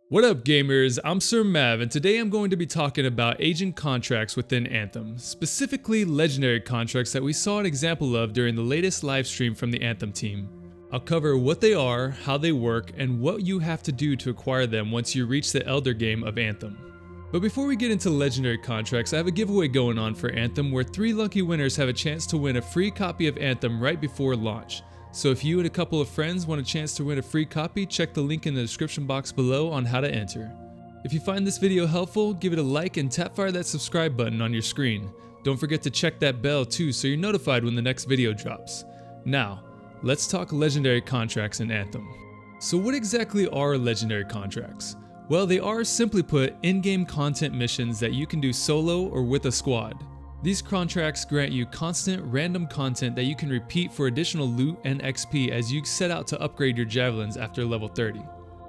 What up gamers, I'm Sir Mav and today I'm going to be talking about agent contracts within Anthem, specifically legendary contracts that we saw an example of during the latest livestream from the Anthem team. I'll cover what they are, how they work, and what you have to do to acquire them once you reach the Elder Game of Anthem. But before we get into legendary contracts, I have a giveaway going on for Anthem where 3 lucky winners have a chance to win a free copy of Anthem right before launch. So if you and a couple of friends want a chance to win a free copy, check the link in the description box below on how to enter. If you find this video helpful, give it a like and tap fire that subscribe button on your screen. Don't forget to check that bell too so you're notified when the next video drops. Now, let's talk legendary contracts in Anthem. So what exactly are legendary contracts? Well, they are, simply put, in-game content missions that you can do solo or with a squad. These contracts grant you constant, random content that you can repeat for additional loot and XP as you set out to upgrade your javelins after level 30.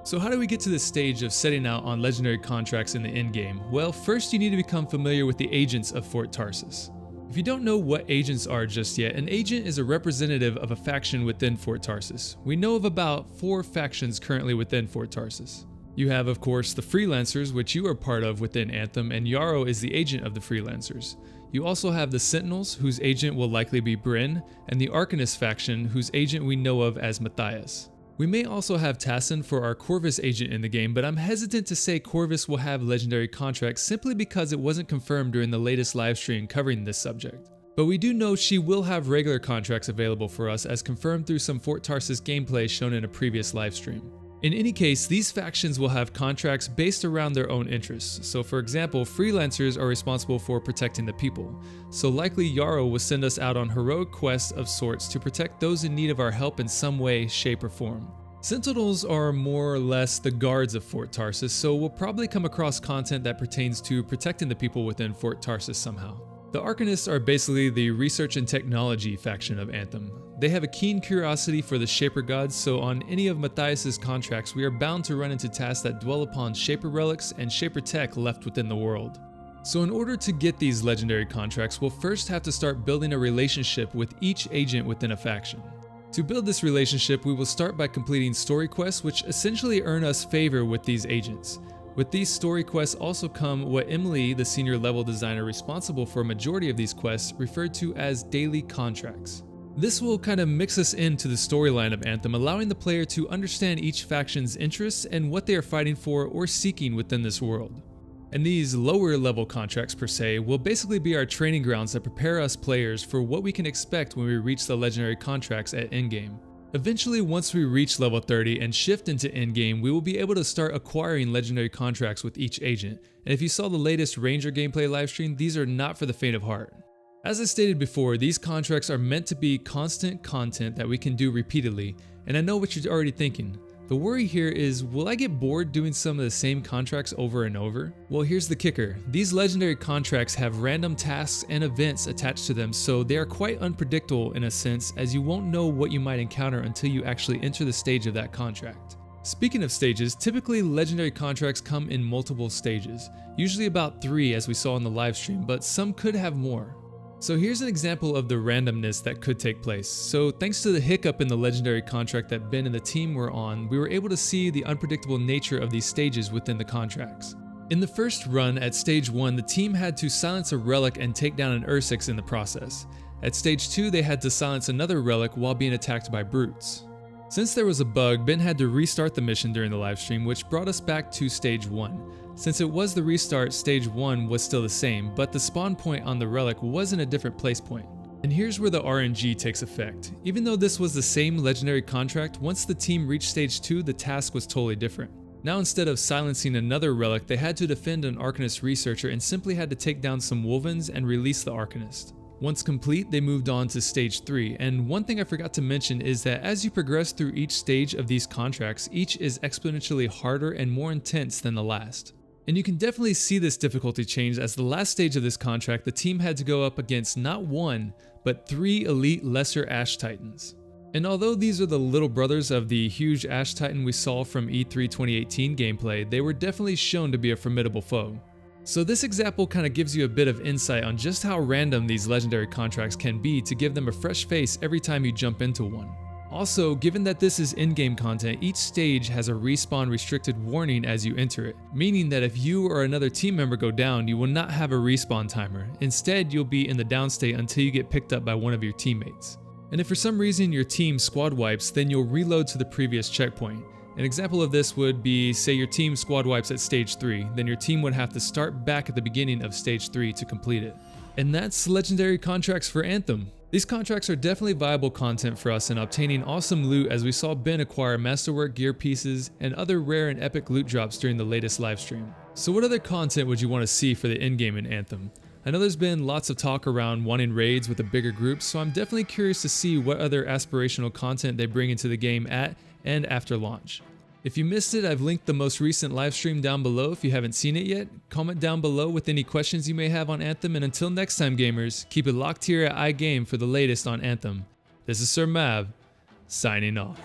So how do we get to this stage of setting out on legendary contracts in the in-game? Well, first you need to become familiar with the agents of Fort Tarsus. If you don't know what agents are just yet, an agent is a representative of a faction within Fort Tarsus. We know of about 4 factions currently within Fort Tarsus. You have, of course, the Freelancers, which you are part of within Anthem, and Yarrow is the agent of the Freelancers. You also have the Sentinels, whose agent will likely be Bryn, and the Arcanists faction, whose agent we know of as Matthias. We may also have Tassin for our Corvus agent in the game, but I'm hesitant to say Corvus will have legendary contracts simply because it wasn't confirmed during the latest livestream covering this subject. But we do know she will have regular contracts available for us as confirmed through some Fort Tarsus gameplay shown in a previous livestream. In any case, these factions will have contracts based around their own interests. So for example, Freelancers are responsible for protecting the people. So likely Yarrow will send us out on heroic quests of sorts to protect those in need of our help in some way, shape, or form. Sentinels are more or less the guards of Fort Tarsus, so we'll probably come across content that pertains to protecting the people within Fort Tarsus somehow. The Arcanists are basically the research and technology faction of Anthem. They have a keen curiosity for the Shaper gods, so on any of Matthias's contracts we are bound to run into tasks that dwell upon Shaper relics and Shaper tech left within the world. So in order to get these legendary contracts, we'll first have to start building a relationship with each agent within a faction. To build this relationship, we will start by completing story quests, which essentially earn us favor with these agents. With these story quests also come what Emily, the senior level designer responsible for a majority of these quests, referred to as daily contracts. This will kind of mix us into the storyline of Anthem, allowing the player to understand each faction's interests and what they are fighting for or seeking within this world. And these lower level contracts per se will basically be our training grounds that prepare us players for what we can expect when we reach the legendary contracts at endgame. Eventually, once we reach level 30 and shift into endgame, we will be able to start acquiring legendary contracts with each agent. And if you saw the latest Ranger gameplay livestream, these are not for the faint of heart. As I stated before, these contracts are meant to be constant content that we can do repeatedly, and I know what you're already thinking. The worry here is, will I get bored doing some of the same contracts over and over? Well, here's the kicker. These legendary contracts have random tasks and events attached to them, so they are quite unpredictable in a sense, as you won't know what you might encounter until you actually enter the stage of that contract. Speaking of stages, typically legendary contracts come in multiple stages, usually about 3 as we saw in the livestream, but some could have more. So here's an example of the randomness that could take place. So thanks to the hiccup in the legendary contract that Ben and the team were on, we were able to see the unpredictable nature of these stages within the contracts. In the first run at stage 1, the team had to silence a relic and take down an Ursix in the process. At stage 2, they had to silence another relic while being attacked by brutes. Since there was a bug, Ben had to restart the mission during the livestream, which brought us back to stage 1. Since it was the restart, stage 1 was still the same, but the spawn point on the relic was in a different place point. And here's where the RNG takes effect. Even though this was the same legendary contract, once the team reached stage 2, the task was totally different. Now instead of silencing another relic, they had to defend an Arcanist researcher and simply had to take down some Wolvens and release the Arcanist. Once complete, they moved on to stage 3, and one thing I forgot to mention is that as you progress through each stage of these contracts, each is exponentially harder and more intense than the last. And you can definitely see this difficulty change as the last stage of this contract, the team had to go up against not 1, but 3 elite lesser Ash Titans. And although these are the little brothers of the huge Ash Titan we saw from E3 2018 gameplay, they were definitely shown to be a formidable foe. So this example kind of gives you a bit of insight on just how random these legendary contracts can be to give them a fresh face every time you jump into one. Also, given that this is in-game content, each stage has a respawn restricted warning as you enter it, meaning that if you or another team member go down, you will not have a respawn timer. Instead, you'll be in the down state until you get picked up by one of your teammates. And if for some reason your team squad wipes, then you'll reload to the previous checkpoint. An example of this would be, say your team squad wipes at stage 3, then your team would have to start back at the beginning of stage 3 to complete it. And that's legendary contracts for Anthem. These contracts are definitely viable content for us in obtaining awesome loot, as we saw Ben acquire masterwork gear pieces and other rare and epic loot drops during the latest livestream. So what other content would you want to see for the endgame in Anthem? I know there's been lots of talk around wanting raids with a bigger group, so I'm definitely curious to see what other aspirational content they bring into the game at and after launch. If you missed it, I've linked the most recent livestream down below if you haven't seen it yet. Comment down below with any questions you may have on Anthem, and until next time gamers, keep it locked here at iGame for the latest on Anthem. This is Sir Mav, signing off.